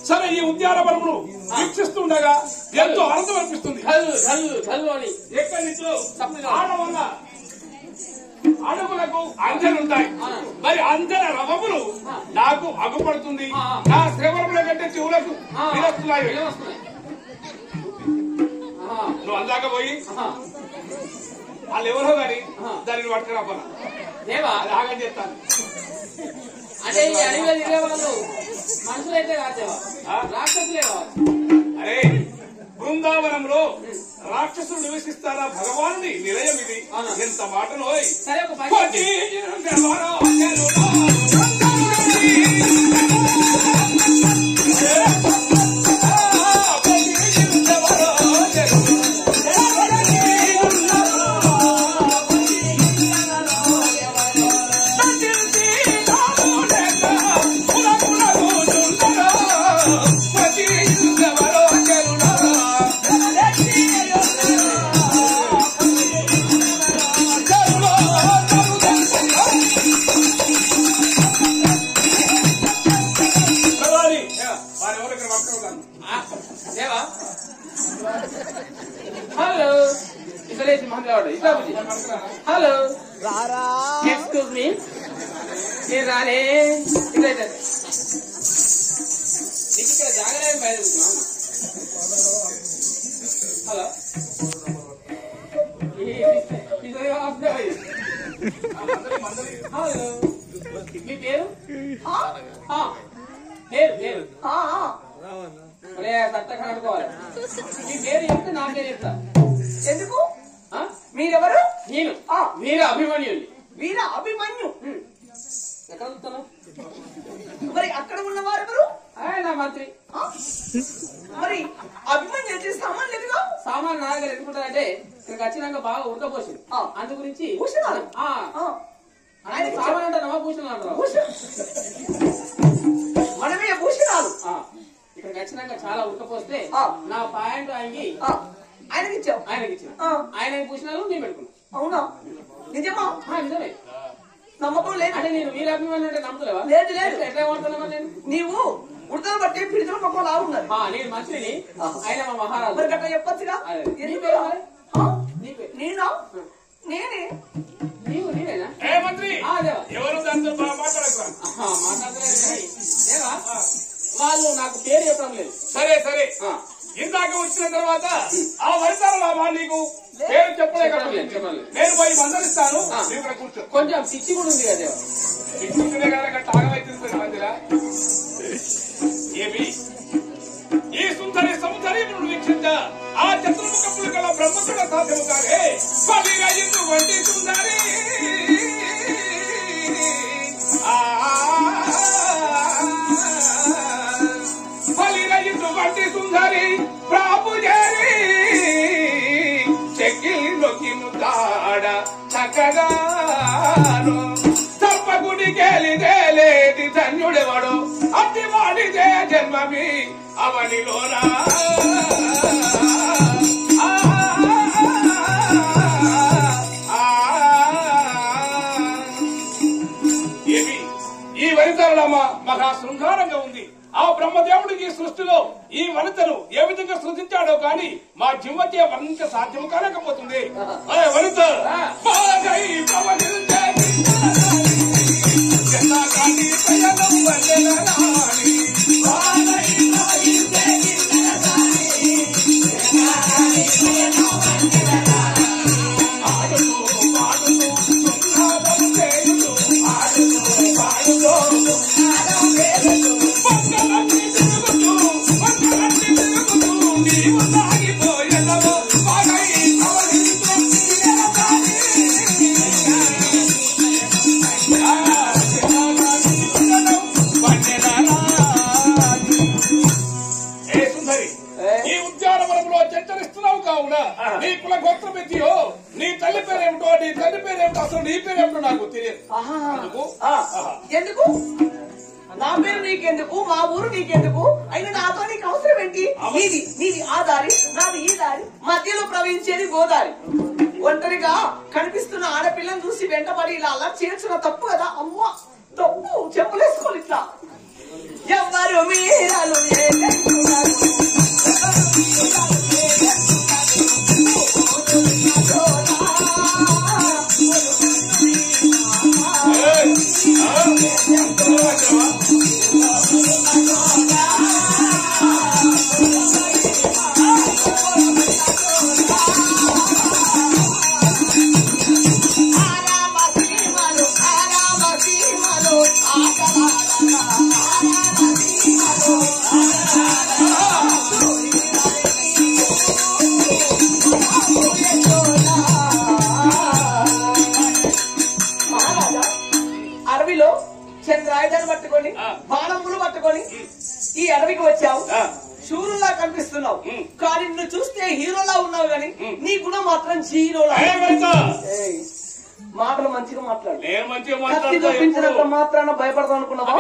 సరే, ఈ ఉద్యానవనములు వీక్షిస్తుండగా ఎంతో ఆనందం అనిపిస్తుంది. ఎక్కడి నుంచో ఆడవల్ల అడుగులకు అంజనుంటాయి. మరి అంజన రవములు నాకు అగుపడుతుంది. నా శ్రవణముల కంటే చెవులకు వినొస్తున్నాయి. నువ్వు అందాక పోయి వాళ్ళు ఎవరో గాని దానిని పట్టుకురాపనా దేవా రాగం చేస్తాను. అంటే ఈ అడవిలో తిరిగే వాళ్ళు మనుషులైతే కాదేవా, రాక్షసులే కావాలి. అరే, బృందావనంలో రాక్షసులు నివసిస్తారా? భగవానుని నిలయం ఇది. ఎంత మాటలో సరే, ఒక హలో, ఎక్స్క్యూజ్ మీ, నేను రాలే. ఇదైతే నీకు ఇక్కడ జాగ్రత్త బయట. హలో, హలో, మీ పేరు? పేరు సత్త కనుక్కోవాలి. మీ పేరు చెప్తే నా పేరు చెప్తా. ఎందుకు? మీరెవరు? నేను వీర అభిమన్యుని. వీర అభిమన్యు ఎక్కడ చూస్తాను? మరి అక్కడ ఉన్నవారు ఎవరు? నా మంత్రి. మరి అభిమన్యు అయితే సామాన్ లేదుగా? సామాన్ నా దగ్గర ఎందుకుంటారంటే ఇక్కడికి వచ్చినాక బాగా ఉడకపోసింది. అందు గురించి ఆయన సామాన్ అంటే నవభూషణాలు అంటారు. మనమే భూషణాలు. ఇక్కడికి వచ్చినాక చాలా ఉడకపోస్తే నా పాయింట్ ఆయనకి ఆయనకి ఇచ్చావు. ఆయన భూషణాలు నేను పెట్టుకున్నాను. అవునా? నిజమా? నిజమే. నమ్మకం లేదు. అంటే నేను వీర అభిమానం అంటే నమ్ముతలేవా? లేదు లేదు. ఎట్లా కొడుతున్నావా? నేను నీవు ఉడతలు బట్టి పిడిచల మొక్కలు లాగున్నారు. నేను మంచిని, ఆయన మా మహారాజు. మరి గట్లా చెప్పొచ్చుగా. నేనా? నేనే. నీవేనా? మంత్రి ఎవరు దాంతో మాట్లాడలేదేవా? వాళ్ళు నాకు పేరు చెప్పడం లేదు. సరే సరే, ఇందాక వచ్చిన తర్వాత ఆ వరితారా నీకు పేరు చెప్పలేదు. నేను పోయి మందలిస్తాను. కూర్చో. కొంచెం పిచ్చి కూడా ఉంది కదా. పిచ్చుకునే కనుక తాగవైతుంది మందిరా. ఏమి ఈ సుందరి సముదరీమును వీక్షించ ఆ చతుర్ముఖములు గల బ్రహ్మకుడ సాధ్యము కాదే. పదిరైదు వంటి సుందరి పలిరైదు వంటి సుందరి ప్రాపుజరి చెక్కిలోకి ముద్దాడ చక్కగాను తప్పకుడికెలిదేలేది ధన్యుడెవడు అతి వాడిదే జన్మమి అవనిలోనా. ఏమి ఈ వనితలమ్మ మహా శృంగారంగా ఉంది. ఆ బ్రహ్మదేవుడికి సృష్టిలో ఈ వనితను ఏ విధంగా సృష్టించాడో కానీ మా జిమ్మతి వర్ణించ సాధ్యం కాలేకపోతుంది. వనిత నీ పేరు ఎప్పుడు నాకు తెలియదు. ఎందుకు నా పేరు నీకెందుకు, మా ఊరు నీకెందుకు, అయినా నాతో నీకు అవసరం ఏంటి? నీది ఆ దారి, నాది ఈ దారి, మధ్యలో ప్రవహించేది గోదారి. ఒంటరిగా కనిపిస్తున్న ఆడపిల్లని చూసి వెంటబడి ఇలా అలా చేర్చిన తప్పు కదా. అమ్మా తప్పు, చెప్పులేసుకోవాలి ఇట్లా. ఎవరు మీరాలు అడవిలో చంద్రాయుధాన్ని పట్టుకొని బాణములు పట్టుకొని ఈ అడవికి వచ్చావు. శూరులా కనిపిస్తున్నావు కానీ నిన్ను చూస్తే హీరోలా ఉన్నావు గాని నీ గుణం మాత్రం జీరోలా. మాటలు మంచిగా మాట్లాడు. చూపించినంత మాత్రాన భయపడతావు అనుకున్నావా?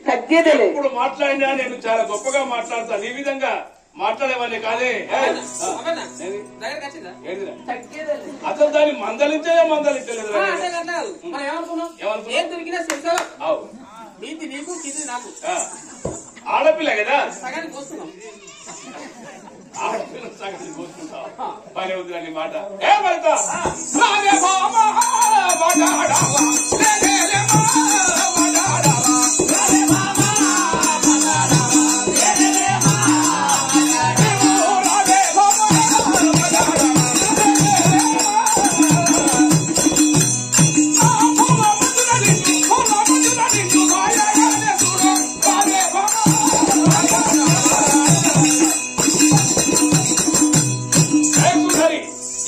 తగ్గేదేలే. ఇప్పుడు మాట్లాడినా నేను చాలా గొప్పగా మాట్లాడతాను. ఈ విధంగా మాట్లాడేవాడిని కాదే. అసలు దాన్ని మందలించలేదు. ఏం దొరికినా నీతి నీకు కిది నాకు. ఆడపిల్ల కదా, సగానికి వస్తున్నాం. ఆడపిల్ల సగానికి వస్తుంటావు. పని వద్దులని మాట.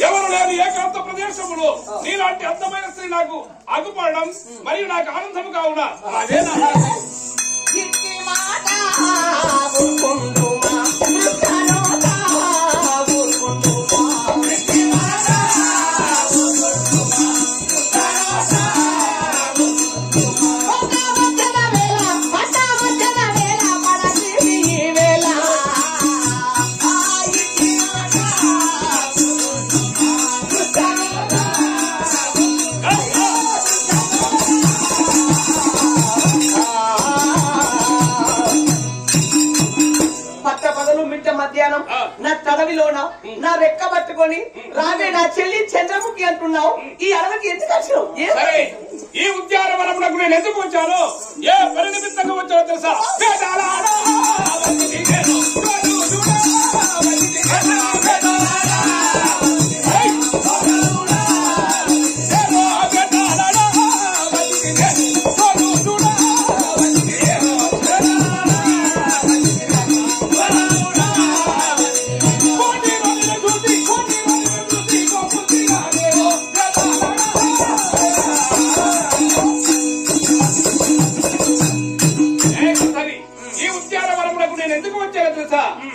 ఎవరు లేని ఏకాంత ప్రదేశంలో నీలాంటి అందమైన స్త్రీ నాకు అగుపడడం మరియు నాకు ఆనందం కావున అదే నా మధ్యాహ్నం నా తడవిలోన నా రెక్క పట్టుకొని రావే నా చెల్లి చంద్రముఖి అంటున్నావు. ఈ అడవికి ఎందుకు వచ్చినావు? ఈ ఉద్యానవనమునకు నేను ఎందుకు వచ్చాను, ఏ పని నిమిత్తంగా వచ్చానో తెలుసా?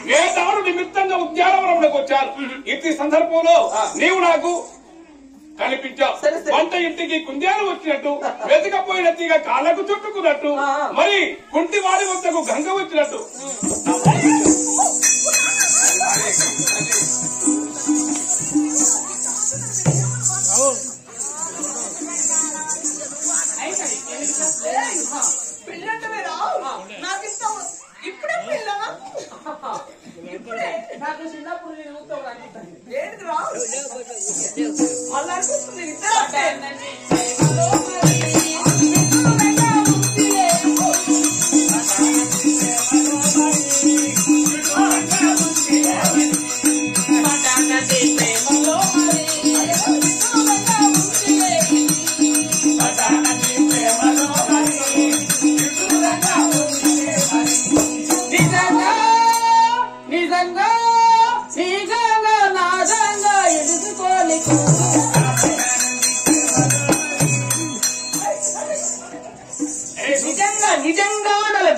వేదాడు నిమిత్తంగా ఉద్యానవనంలోకి వచ్చాను. ఇట్టి సందర్భంలో నీవు నాకు కనిపించావు. వంట ఇంటికి కుందేలు వచ్చినట్టు, వెతకపోయిన తీగ కాళ్ళకు చుట్టుకున్నట్టు, మరి కుంటి వాడి వద్దకు గంగ వచ్చినట్టు. ఇప్పుడే పిల్ల ఇప్పుడే నాకు చిన్నప్పుడు నేను ఏంటి రా మళ్ళా అనిపిస్తుంది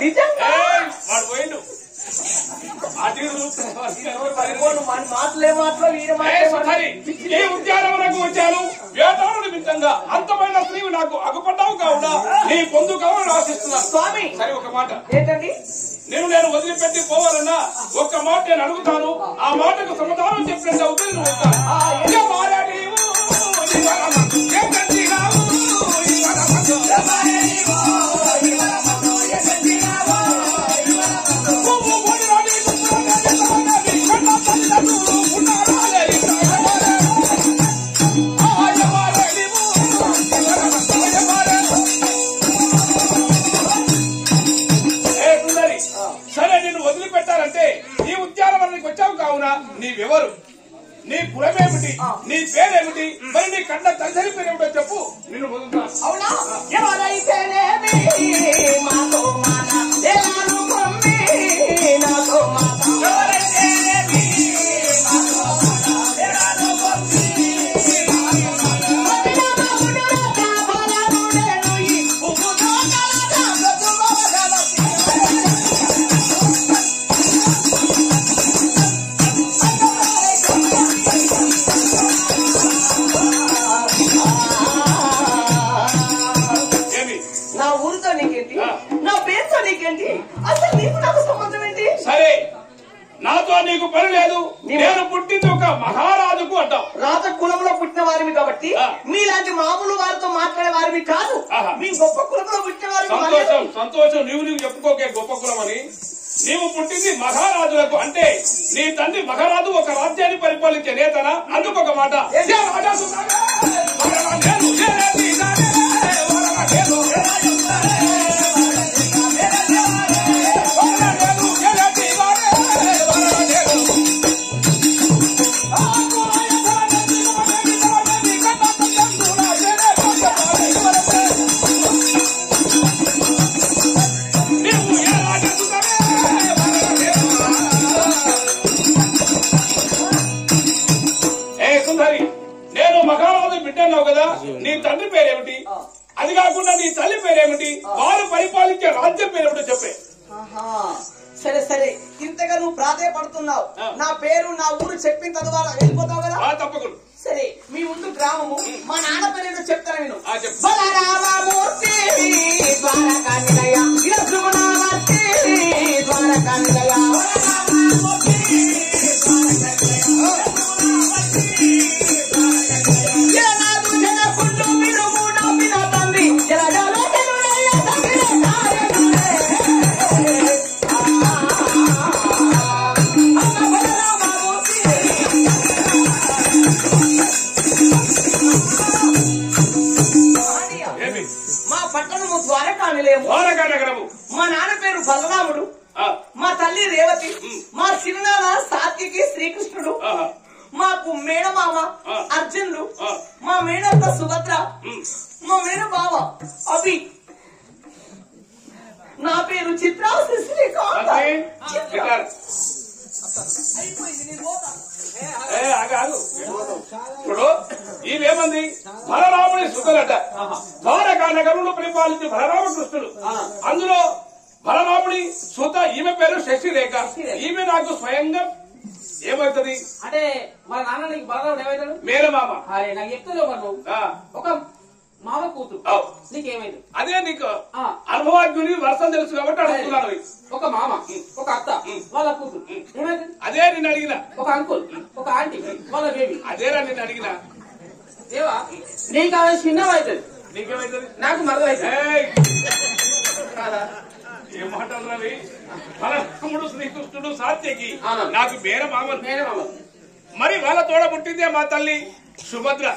నిజంగా వాడు పోయిండు. మాటలే మాటలు ఈ ఉద్యానవనకు వచ్చాను. వేటాడు నిమిత్తంగా అంతమైన స్త్రీవి నాకు అగుపడ్డావు కావున నీ పొందు కావాలని ఆశిస్తున్నాను స్వామి. సరే ఒక మాట ఏంటండి? నేను వదిలిపెట్టి పోవాలన్నా ఒక్క మాట నేను అడుగుతాను, ఆ మాటకు సమాధానం చెప్పినట్టు అవుతుంది. నువ్వు వస్తాను. సరే నిన్ను వదిలిపెట్టాలంటే ఈ ఉద్యానవనానికి వచ్చావు కావున నీవెవరు, నీ కులమేమిటి, నీ పేరేమిటి, మరి నీ కన్న తల్లి పేరేమిటో చెప్పు. నిన్ను వదులుతాను. అవునా? ఎవరైతేనేమి మాతో మాట ఎలాను మమ్మీ నాతో మాట ఎవరైతేనేమి మాతో మాట ఎలాను మమ్మీ అసలు నీకు నాకు సంబంధం ఏంటి? సరే నాతో నీకు పని లేదు. నేను పుట్టింది ఒక మహారాజుకు అంటావు. రాజ కులంలో పుట్టిన వారివి కాబట్టి మీలాంటి మామూలు వారితో మాట్లాడే వారివి కాదు. మీ గొప్ప కులంలో పుట్టిన వారి. సంతోషం సంతోషం. నువ్వు చెప్పుకోకే గొప్ప కులం అని. నీవు పుట్టింది మహారాజులకు అంటే నీ తండ్రి మహారాజు ఒక రాజ్యాన్ని పరిపాలించే నేతనా? అందుకు ఒక మాట. నేను మహారాజు బిడ్డన్నావు కదా, నీ తండ్రి పేరేమిటి, అది కాకుండా నీ తల్లి పేరేమిటి, వారు పరిపాలించే రాజ్యం పేరేమిటో చెప్పే. సరే సరే, ఇంతగా నువ్వు ప్రాధాయపడుతున్నావు. నా పేరు నా ఊరు చెప్పిన తర్వాత వెళ్ళిపోతావు కదా. తప్పకుండా. సరే, మీ ముందు గ్రామము మా నాన్న పేరు చెప్తాను నేను. బలరామమూర్తి ద్వారకానిలయ ద్వారకానిలయ మా పట్టణము ద్వారకానిలయము. మా నాన్న పేరు బలరాముడు, మా తల్లి రేవతి, మా చిరునాన్న సాత్వికి శ్రీకృష్ణుడు, మాకు మేనమామ అర్జునుడు, మా మేనత్త సుభద్ర, మా మేనబావ అభి. నా పేరు చిత్ర శ్రీకాంత్. ఇప్పుడు ఈమెమంది బలరాముడి సుతలట. ద్వారకా నగరంలో పరిపాలించి బలరామకృష్ణుడు. అందులో బలరాముడి సుత ఈమె పేరు శశిరేఖ. ఈమె నాకు స్వయంగా ఏమవుతుంది అంటే మా నాన్న నీకు బలరాముడు ఏమవుతాడు? మేనమామ. నాకు చెప్తావు మరి నువ్వు ఒక మామ కూతురు నీకేమైంది? అదే నీకు అనుభవాజ్ఞుని వర్షం తెలుసు కాబట్టి అడుగుతున్నాను. ఒక మామ ఒక అత్త వాళ్ళ కూతురు ఏమైంది? అదే నేను అడిగిన. ఒక అంకుల్ ఒక ఆంటీ వాళ్ళ బేబీ. అదేరా నేను అడిగిన. దేవా నీకు ఆమె చిన్నవైతుంది, నీకేమైతుంది? నాకు మరదలైతుంది. ఏం మాటలు రవి? బలరాముడు శ్రీకృష్ణుడు సాత్యకి నాకు మేనమామలు. మరి వాళ్ళ తోడ పుట్టిందే మా తల్లి సుభద్ర.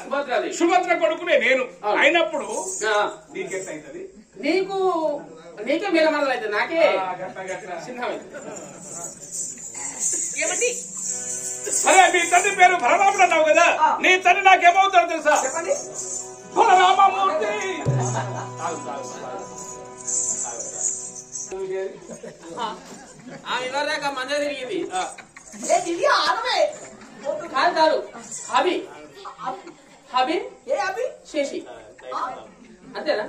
సుభద్ర కొడుకునే నేను అయినప్పుడు నీకెట్లయితుంది? నీకే మేర మరదలు అయితే నాకే చిన్నమైంది. సరే, మీ తండ్రి పేరు బలరాముడు అన్నావు కదా, నీ తండ్రి నాకేమవుతాడో తెలుసా? చెప్పండి. బలరామమూర్తి. ఆమె ఇవ్వదాకా మంద తిరిగింది. కాదు కాదు, హబీ హబీ ఏ అభి? శశి అంతేనా?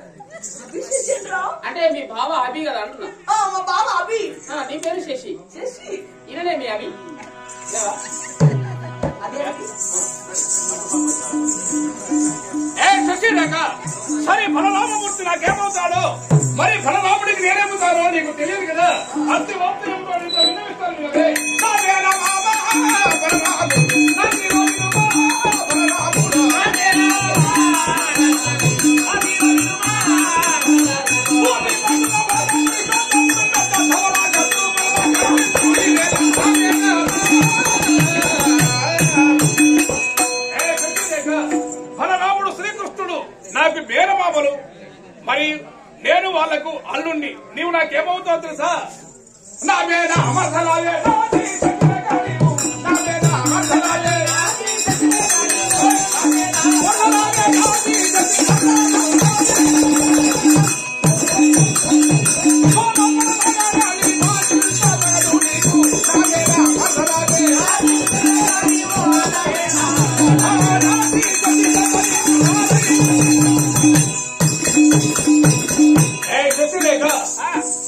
అంటే మీ బావ అభి కదా అంటున్నా. మా బావ అభి. నీ పేరు శశి. శశి ఈయననే మీ అభి. శశిరేఖ సరే బలరామమూర్తి నాకేమవుతాడో మరి బలరాముడికి నేనేమవుతానో నీకు తెలియదు కదా అంతే బలరాముడు శ్రీకృష్ణుడు నాకు మేనమామలు మరి నేను వాళ్లకు అల్లుణ్ణి నీవు నాకేమవుతావు తెలుసా నా మీద అమర్ధలాలే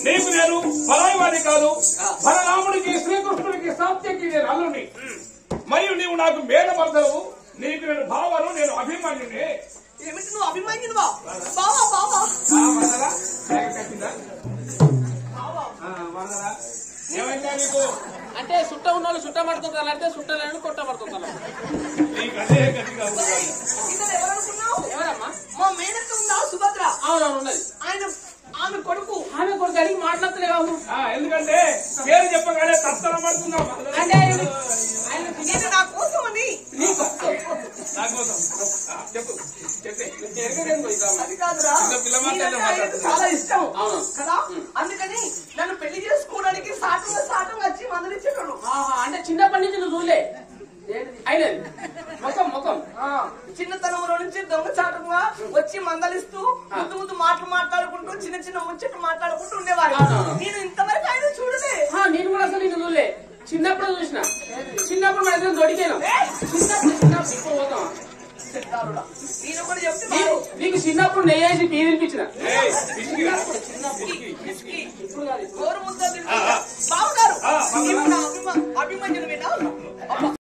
నీకు నేను బలాయివాడి కాదు బలరాముడికి శ్రీకృష్ణుడికి సాత్యకి నేను అల్లుని మరియు నీవు నాకు మేనమర్దలవు నీకు నేను భావాలు నేను అభిమాన్యుని ఏమిటి నువ్వు అభిమాన్యుడువా బావా బావా ఏమైందా నీకు అంటే చుట్ట ఉన్న వాళ్ళు చుట్టమడుతుంటారు అంటే చుట్టాలని కొట్టబడుతుంటారు నీకు అదే గతిగా ఇతను ఎవరనుకున్నావు ఎవరమ్మా మా మేనత్త ఉందా సుభద్ర అవునవును ఉన్నది ఆమె కొడుకు అడిగి మాట్లాడతలేవు ఎందుకంటే పేరు చెప్పగానే తత్తన పడుతున్నాం అంటే నేను నా కోసం అని నా కోసం చెప్పు అది కాదురా నీదంటే ఆయనకు చాలా ఇష్టం కదా అందుకని నన్ను పెళ్లి చేసుకోవడానికి సాటంగా వచ్చి మందలిచ్చేటోడు అంటే చిన్నప్పటి నుంచి నువ్వు చూడలే అయినది ముఖం చిన్నతనంలో నుంచి దొంగచాటుగా వచ్చి మందలిస్తూ ముద్దు ముద్దు మాటలు మాట్లాడుకుంటూ చిన్న చిన్న ముచ్చట్లు మాట్లాడుకుంటూ ఉండేవారు నేను ఇంతవరకు ఆయన చూడలే నేను కూడా అసలు నేను చూడలే చిన్నప్పుడు చూసిన చిన్నప్పుడు మన ఇద్దరం దొడికాను చిన్నప్పుడు ఇప్పుడు పోతాం నేను కూడా చెప్తే నీకు చిన్నప్పుడు నెయ్యేసి పీ తినిపించిన గోరు ముద్ద బాగున్నారు